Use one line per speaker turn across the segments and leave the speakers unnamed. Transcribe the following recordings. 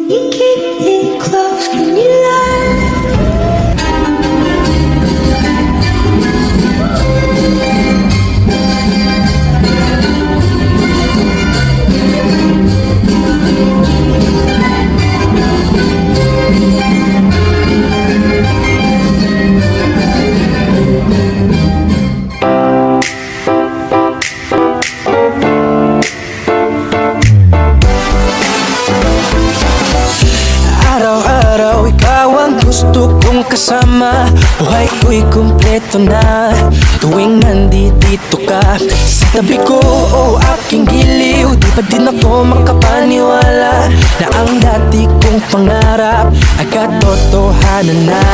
you keep me close? Can you lie?
Araw-araw ikaw ang gusto kong kasama. Buhay ko'y kumpleto na tuwing nandito ka sa tabi ko o aking giliw. Di pa din ako makapaniwala na ang dati kong pangarap ay katotohanan na.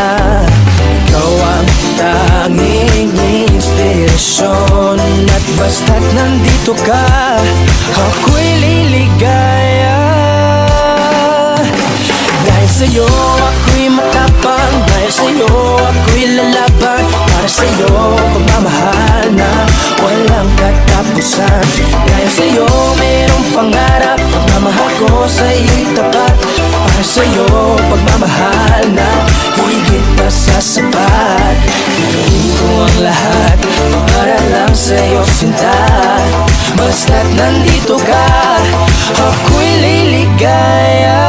Ikaw ang tanging inspirasyon, at basta't nandito ka, ako'y liligaya. Dahil sa'yo ako'y matapang, dahil sa'yo ako'y lalaban. Para sa'yo pagmamahal na walang katapusan. Dahil sa'yo mayroong pangarap, pagmamahal ko sa'yo'y tapat. Para sa'yo pagmamahal na higit pa sa sapat. Gagawin ko ang lahat para lang sa'yo sinta. Basta't nandito ka, ako'y liligaya.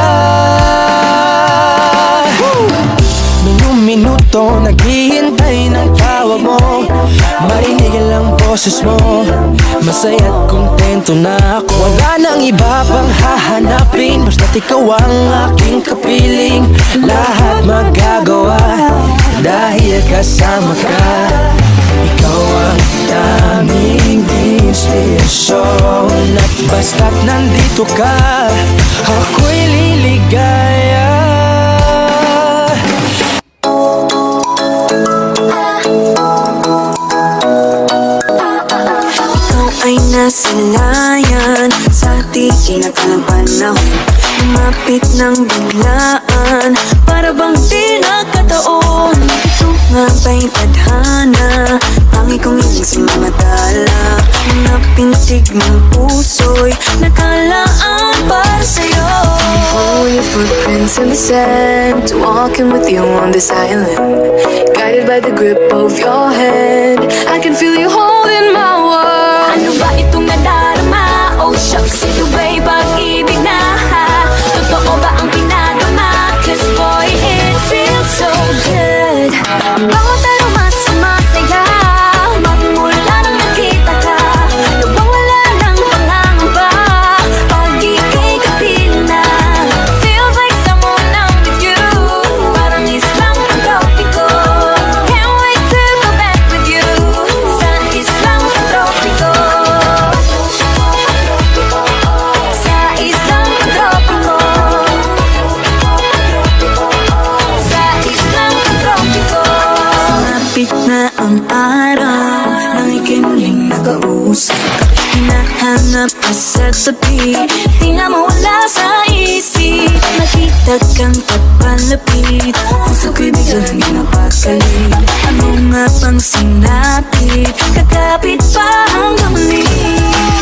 Minuto naghihintay ng tawag mo, marinig ang boses mo. Masaya't kontento na ako. Wala nang iba pang hahanapin, basta't ikaw ang aking kapiling. Lahat magagawa dahil kasama ka. Ikaw ang tanging inspirasyon, at basta't nandito ka, ako'y liligaya.
Ay nasalayan sa tingin at alam panahon. Lumapit ng biglaan, para bang di nakataon. Ito nga ba'y tadhana, pangit kong ilang sumamadala. Napintig ng puso'y nakalaan para sa'yo. Follow your footprints in the sand, walking with you on this island. Guided by the grip of your hand, I can feel you holding my world. Ano ba itong nadarama? Oh shucks, ito ba'y pag-ibig na? Totoo ba ang pinagama? Cause boy, it feels so good. Bawat araw mas sumasaya, magmula nang nakita ka. Nawawala ng pangangamba pag ika'y kapiling na. Feels like someone I'm with you, parang islang tropiko. Can't wait to go back with you sa islang tropiko. Sa islang tropiko. Sa islang tropiko. Sumapit na ang araw nang ika'y muling nakausap. Hinahanap ka sa tabi, di na mawala sa isip. Nakita kang kapalapit, puso ko'y biglang napakalit. Ano nga bang sinapit, kakapit pa hanggang muli.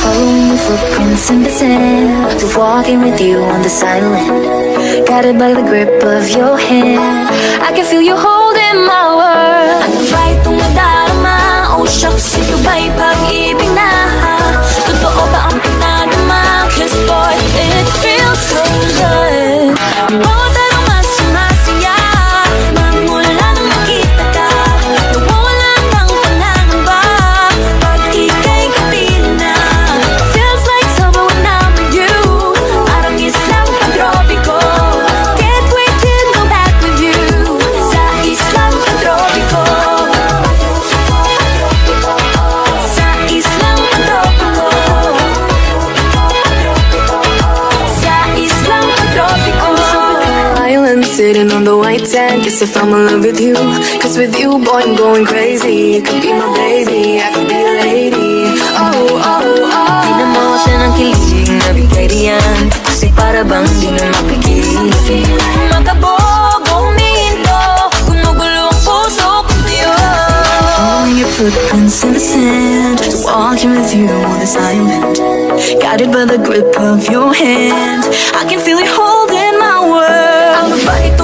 Following the footprints in the sand, to walking with you on this island. Guided by the grip of your hand, I can feel you holding my world. Ano ba itong nadarama? Oh shucks, ito ba'y pag-ibig na? Totoo ba ang pinagama? Cause boy, it feels so good. Bawat araw mas sumasaya, magmula nang nakita ka. Nawawala ng pangangamba pag ika'y kapiling na. Feels like summer when I'm with you, parang islang pagtropiko. Can't wait to go back with you sa islang pagtropiko. Sa islang pagtropiko. Sa islang pagtropiko. Island sitting on the white sand, guess I fell in love with you. Cause with you, boy, I'm going crazy. You could be my baby, I could be a lady. Oh, oh, oh. Pinamotan ang kilig na bigay diyan, kasi para bang di na mapigil. Magkabog, huminto, gumugulo ang puso ko sa'yo. Following your footprints in the sand, just walking with you on this island. Guided by the grip of your hand, I can feel you holding my world. Ano ba ito?